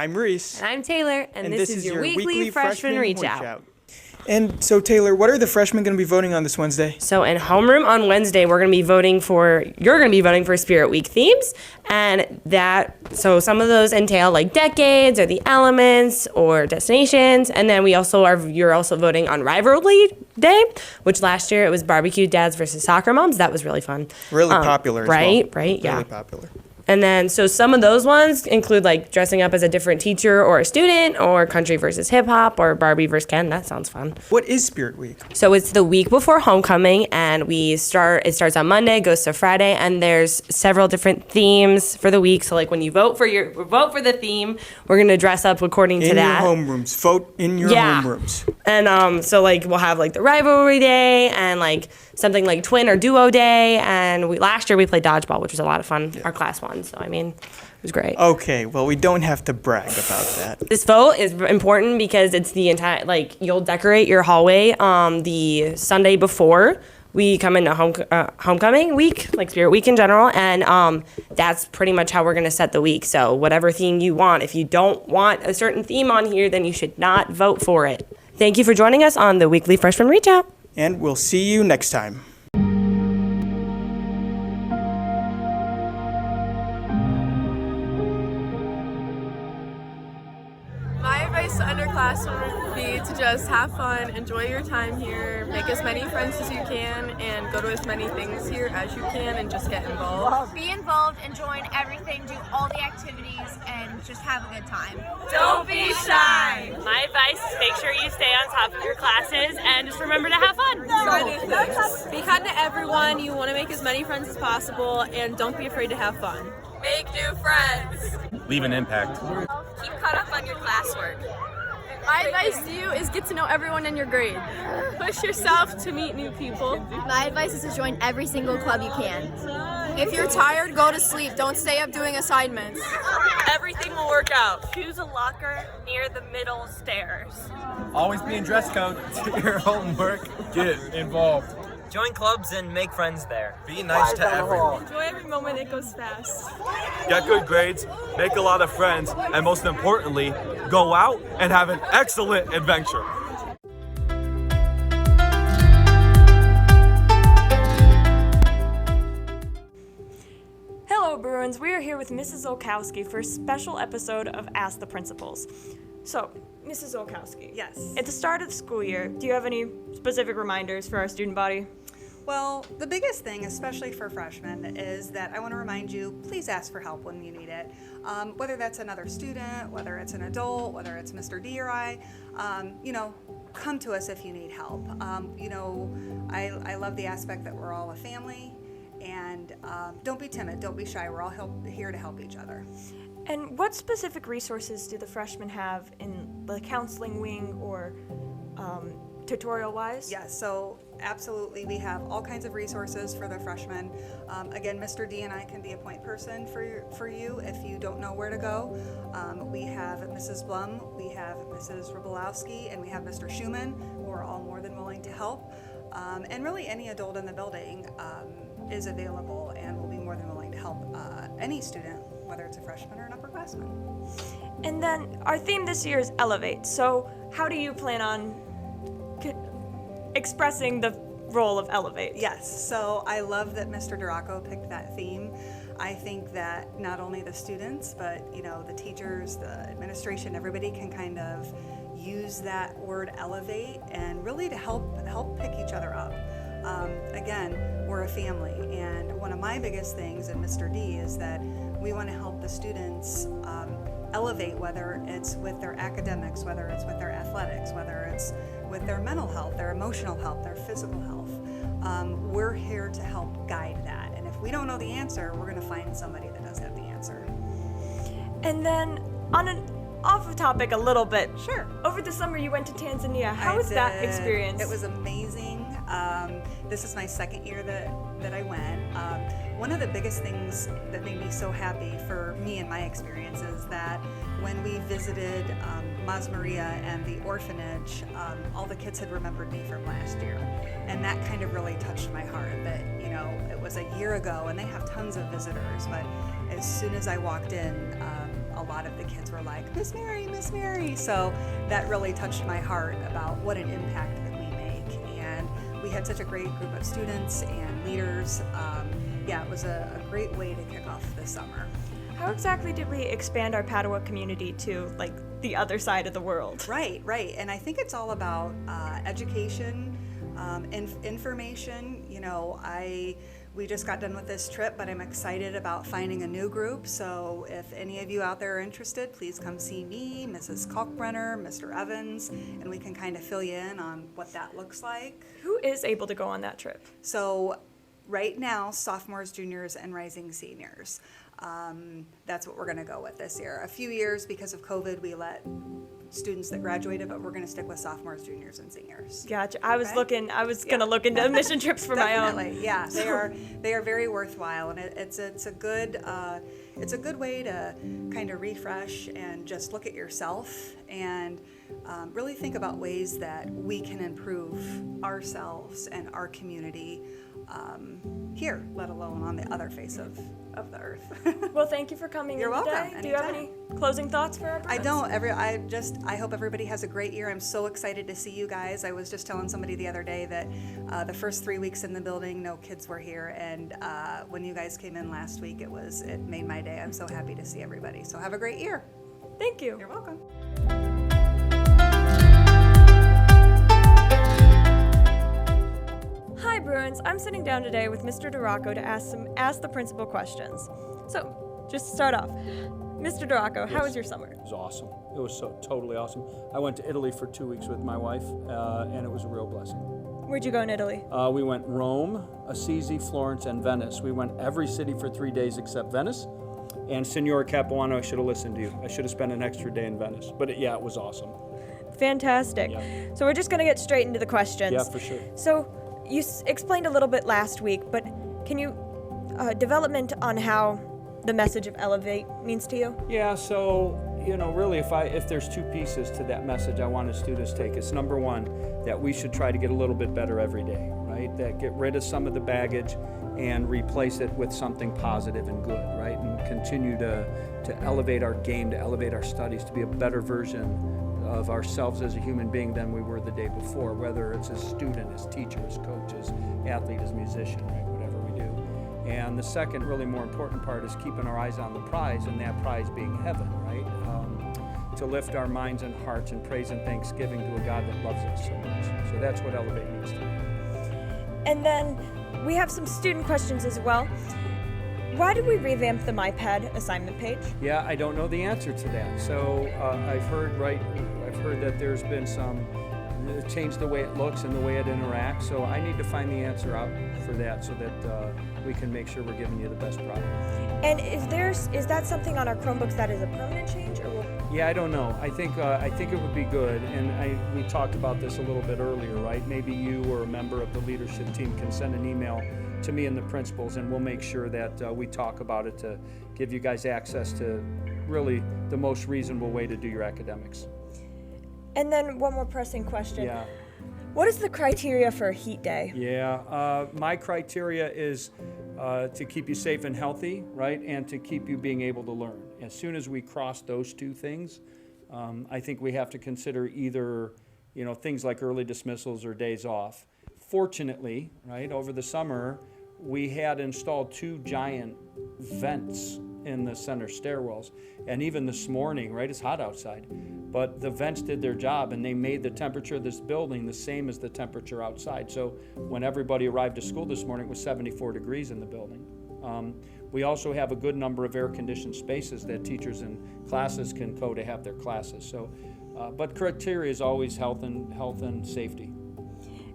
I'm Reese. And I'm Taylor, and this is your weekly freshman Reach Out. And so, Taylor, what are the freshmen going to be voting on this Wednesday? So in homeroom on Wednesday, you're going to be voting for Spirit Week themes. And so some of those entail like decades or the elements or destinations. And then you're also voting on Rivalry Day, which last year it was barbecue dads versus soccer moms. That was really fun. Really popular as well. Right, yeah. Really popular. And then, so some of those ones include like dressing up as a different teacher or a student, or country versus hip hop, or Barbie versus Ken. That sounds fun. What is Spirit Week? So it's the week before homecoming, and it starts on Monday, goes to Friday, and there's several different themes for the week. So like when you vote for the theme, we're gonna dress up according to that. In your homerooms. Vote in your homerooms. And so like we'll have like the rivalry day and like something like twin or duo day, and last year we played dodgeball, which was a lot of fun. Our class won. So, I mean, it was great. Okay, well, we don't have to brag about that. This vote is important because it's the entire, like, you'll decorate your hallway the Sunday before we come into homecoming week, like Spirit Week in general, and that's pretty much how we're going to set the week. So whatever theme you want, if you don't want a certain theme on here, then you should not vote for it. Thank you for joining us on the weekly Freshman Reach Out. And we'll see you next time. To underclassmen would be to just have fun, enjoy your time here, make as many friends as you can, and go to as many things here as you can, and just get involved. Be involved and join everything, do all the activities, and just have a good time. Don't be shy! My advice is make sure you stay on top of your classes and just remember to have fun. Try new things. Be kind to everyone, you want to make as many friends as possible, and don't be afraid to have fun. Make new friends! Leave an impact. Keep caught up on your classwork. My advice to you is get to know everyone in your grade. Push yourself to meet new people. My advice is to join every single club you can. If you're tired, go to sleep. Don't stay up doing assignments. Everything will work out. Choose a locker near the middle stairs. Always be in dress code. Do your homework. Get involved. Join clubs and make friends there. Be nice to everyone. Enjoy every moment, it goes fast. Get good grades, make a lot of friends, and most importantly, go out and have an excellent adventure. Hello, Bruins. We are here with Mrs. Zolkowski for a special episode of Ask the Principals. So, Mrs. Zolkowski. Yes. At the start of the school year, do you have any specific reminders for our student body? Well, the biggest thing, especially for freshmen, is that I want to remind you, please ask for help when you need it. Whether that's another student, whether it's an adult, whether it's Mr. D or I, come to us if you need help. I love the aspect that we're all a family, and don't be timid, don't be shy. We're all here to help each other. And what specific resources do the freshmen have in the counseling wing or tutorial-wise? Yes, so absolutely, we have all kinds of resources for the freshmen. Again, Mr. D and I can be a point person for you if you don't know where to go. We have Mrs. Blum, we have Mrs. Zolkowski, and we have Mr. Schumann, who are all more than willing to help. And really any adult in the building is available and will be more than willing to help any student, whether it's a freshman or an upperclassman. And then our theme this year is Elevate. So how do you plan on expressing the role of Elevate? Yes, so I love that Mr. DiRocco picked that theme. I think that not only the students, but the teachers, the administration, everybody can kind of use that word elevate and really to help pick each other up. Again, we're a family, and one of my biggest things in Mr. D is that we want to help the students elevate, whether it's with their academics, whether it's with their athletics, whether it's with their mental health, their emotional health, their physical health. We're here to help guide that, and if we don't know the answer, we're going to find somebody that does have the answer. And then on an off topic a little bit. Sure. Over the summer you went to Tanzania. How was that experience? It was amazing. This is my second year that I went. One of the biggest things that made me so happy for me and my experience is that when we visited Mas Maria and the orphanage, all the kids had remembered me from last year. And that kind of really touched my heart that, it was a year ago and they have tons of visitors, but as soon as I walked in, a a lot of the kids were like, Miss Mary, Miss Mary. So that really touched my heart about what an impact that we make. And we had such a great group of students and leaders. It was a great way to kick off the summer. How exactly did we expand our Padua community to like the other side of the world? Right. And I think it's all about education, information. We just got done with this trip, but I'm excited about finding a new group. So if any of you out there are interested, please come see me, Mrs. Kalkbrenner, Mr. Evans, and we can kind of fill you in on what that looks like. Who is able to go on that trip? So right now, sophomores, juniors, and rising seniors. That's what we're going to go with this year. A few years, because of COVID, we let students that graduated, but we're going to stick with sophomores, juniors, and seniors. Gotcha. I was going to look into mission trips for my own. Definitely, yeah. They are very worthwhile, and it's a good way to kind of refresh and just look at yourself and really think about ways that we can improve ourselves and our community here, let alone on the other face of the earth. Well, thank you for coming You're in today. welcome. Do you have any closing thoughts for everyone? I don't. I hope everybody has a great year. I'm so excited to see you guys. I was just telling somebody the other day that the first 3 weeks in the building, no kids were here, and when you guys came in last week, it made my day. I'm so happy to see everybody. So have a great year. Thank you. You're welcome. Hi Bruins, I'm sitting down today with Mr. DiRocco to ask the principal questions. So, just to start off, Mr. DiRocco, how was your summer? It was awesome. It was so totally awesome. I went to Italy for 2 weeks with my wife, and it was a real blessing. Where'd you go in Italy? We went Rome, Assisi, Florence, and Venice. We went every city for 3 days except Venice. And Signora Capuano, I should have listened to you. I should have spent an extra day in Venice. But it was awesome. Fantastic. Yeah. So we're just going to get straight into the questions. Yeah, for sure. So you explained a little bit last week, but can you development on how the message of Elevate means to you? Yeah, so, really if there's two pieces to that message I want the students to take, it's number one, that we should try to get a little bit better every day, right? That get rid of some of the baggage and replace it with something positive and good, right? And continue to elevate our game, to elevate our studies, to be a better version of ourselves as a human being than we were the day before, whether it's as student, as teacher, as coach, as athlete, as musician, right? Whatever we do. And the second, really more important part is keeping our eyes on the prize, and that prize being heaven, right? To lift our minds and hearts in praise and thanksgiving to a God that loves us so much. So that's what Elevate means to me. And then we have some student questions as well. Why did we revamp the MyPad assignment page? Yeah, I don't know the answer to that. So I've heard that there's been some change the way it looks and the way it interacts. So I need to find the answer out for that so that we can make sure we're giving you the best product. And is that something on our Chromebooks that is a permanent change, or will? Yeah, I don't know. I think it would be good, and we talked about this a little bit earlier, right? Maybe you or a member of the leadership team can send an email to me and the principals, and we'll make sure that we talk about it to give you guys access to really the most reasonable way to do your academics. And then one more pressing question. Yeah. What is the criteria for a heat day? Yeah, my criteria is to keep you safe and healthy, right, and to keep you being able to learn. As soon as we cross those two things, I think we have to consider either, things like early dismissals or days off. Fortunately, right, over the summer, we had installed 2 giant vents in the center stairwells. And even this morning, right, it's hot outside, but the vents did their job and they made the temperature of this building the same as the temperature outside. So when everybody arrived to school this morning, it was 74 degrees in the building. We also have a good number of air-conditioned spaces that teachers and classes can go to have their classes. So, but criteria is always health and safety.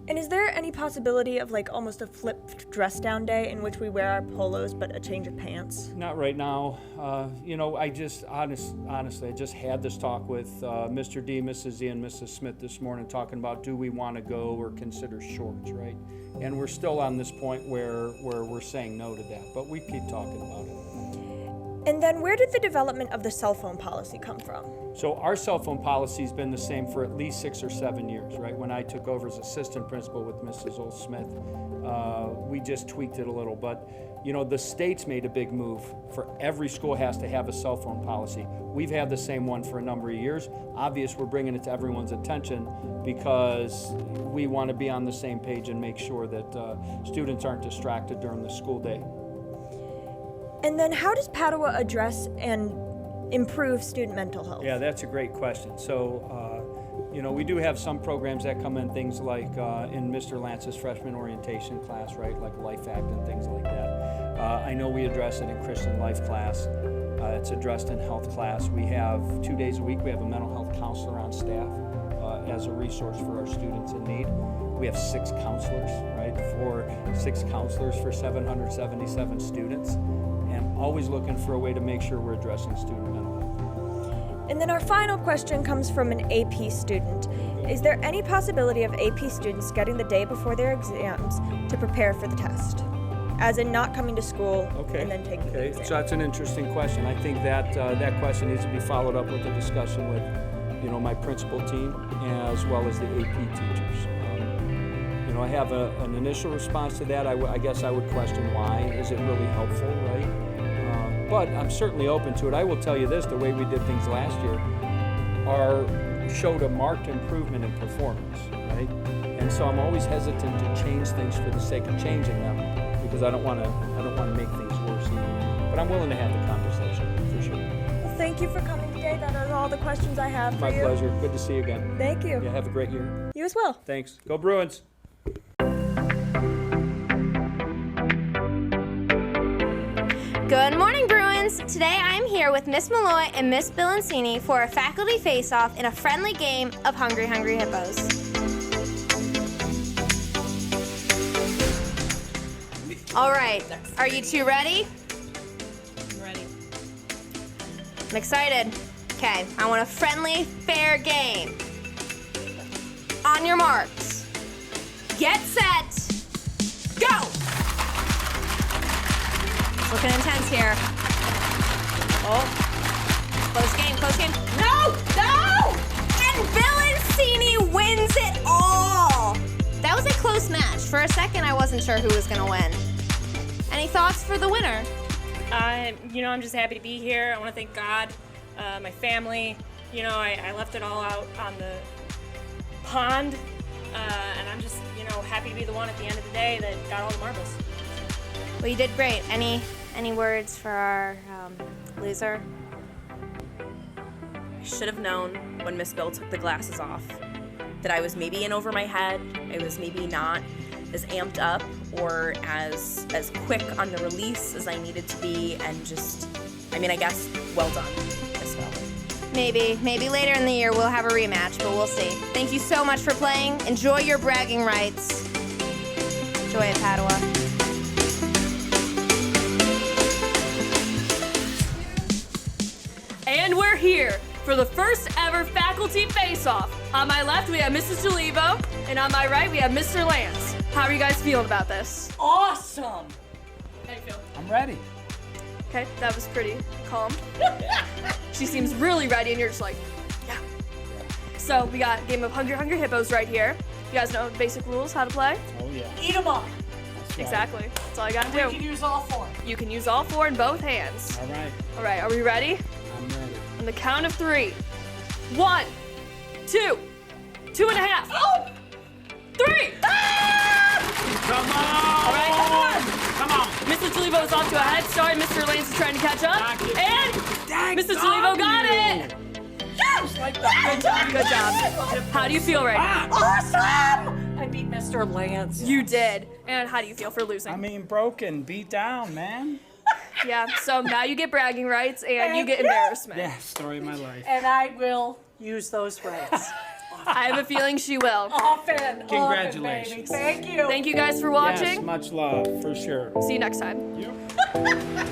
And is there any possibility of like almost a flipped dress down day in which we wear our polos but a change of pants? Not right now. I just honestly, I just had this talk with Mr. D, Mrs. Z, and Mrs. Smith this morning, talking about do we want to go or consider shorts, right? And we're still on this point where we're saying no to that, but we keep talking about it. And then where did the development of the cell phone policy come from? So our cell phone policy's been the same for at least 6 or 7 years, right? When I took over as assistant principal with Mrs. Olsmith, we just tweaked it a little. But, you know, the state's made a big move. For every school has to have a cell phone policy. We've had the same one for a number of years. Obvious, we're bringing it to everyone's attention because we want to be on the same page and make sure that students aren't distracted during the school day. And then how does Padua address and improve student mental health? Yeah, that's a great question. So, you know, we do have some programs that come in, things like in Mr. Lantz's freshman orientation class, right, like Life Act and things like that. I know we address it in Christian Life class. It's addressed in health class. We have 2 days a week, we have a mental health counselor on staff as a resource for our students in need. We have 6 counselors, right, 6 counselors for 777 students. And always looking for a way to make sure we're addressing student mental health. And then our final question comes from an AP student. Is there any possibility of AP students getting the day before their exams to prepare for the test? As in not coming to school and then taking the exam? So that's an interesting question. I think that that question needs to be followed up with a discussion with, you know, my principal team as well as the AP teachers. You know, I have an initial response to that. I guess I would question why. Is it really helpful, right? But I'm certainly open to it. I will tell you this, the way we did things last year showed a marked improvement in performance, right? And so I'm always hesitant to change things for the sake of changing them because I don't want to make things worse either. But I'm willing to have the conversation, for sure. Well, thank you for coming today. That are all the questions I have for you. My pleasure. Good to see you again. Thank you. Yeah, have a great year. You as well. Thanks. Go Bruins. Good morning, Bruins! Today I'm here with Miss Malloy and Miss Bil and for a faculty face-off in a friendly game of Hungry Hungry Hippos. All right, are you two ready? I'm ready. I'm excited. Okay, I want a friendly, fair game. On your marks. Get set. Go! Looking intense here. Oh. Close game, close game. No! No! And Bil and wins it all! That was a close match. For a second, I wasn't sure who was going to win. Any thoughts for the winner? You know, I'm just happy to be here. I want to thank God, my family. You know, I left it all out on the pond, and I'm just, you know, happy to be the one at the end of the day that got all the marbles. Well, you did great. Any words for our loser? I should have known when Miss Bill took the glasses off that I was maybe in over my head. I was maybe not as amped up or as quick on the release as I needed to be, and just, I mean, I guess, well done, Miss Bill. Maybe later in the year we'll have a rematch, but we'll see. Thank you so much for playing. Enjoy your bragging rights. Enjoy it, Padua. And we're here for the first ever faculty face-off. On my left, we have Mrs. Giulivo, and on my right, we have Mr. Lantz. How are you guys feeling about this? Awesome! How do you feel? I'm ready. Okay, that was pretty calm. She seems really ready, and you're just like, yeah. So we got a game of Hungry Hungry Hippos right here. You guys know the basic rules, how to play? Oh, yeah. Eat them up! That's right. Exactly. That's all you gotta do. You can use all 4. You can use all 4 in both hands. All right. All right, are we ready? I'm ready. On the count of 3. 1, 2, 2.5. Oh! 3! Come on! All right, come on! Come on! Mr. Giulivo is off to a head start. Mr. Lantz is trying to catch up. And Mr. Giulivo got it! Yes! Like that. Good job. How do you feel right now? Awesome! I beat Mr. Lantz. You did. And how do you feel for losing? I mean, broken, beat down, man. Yeah, so now you get bragging rights and you get embarrassment. Yeah, story of my life. And I will use those rights. I have a feeling she will. Often. Congratulations. Often, baby. Thank you. Thank you guys for watching. Yes, much love, for sure. See you next time. Yep.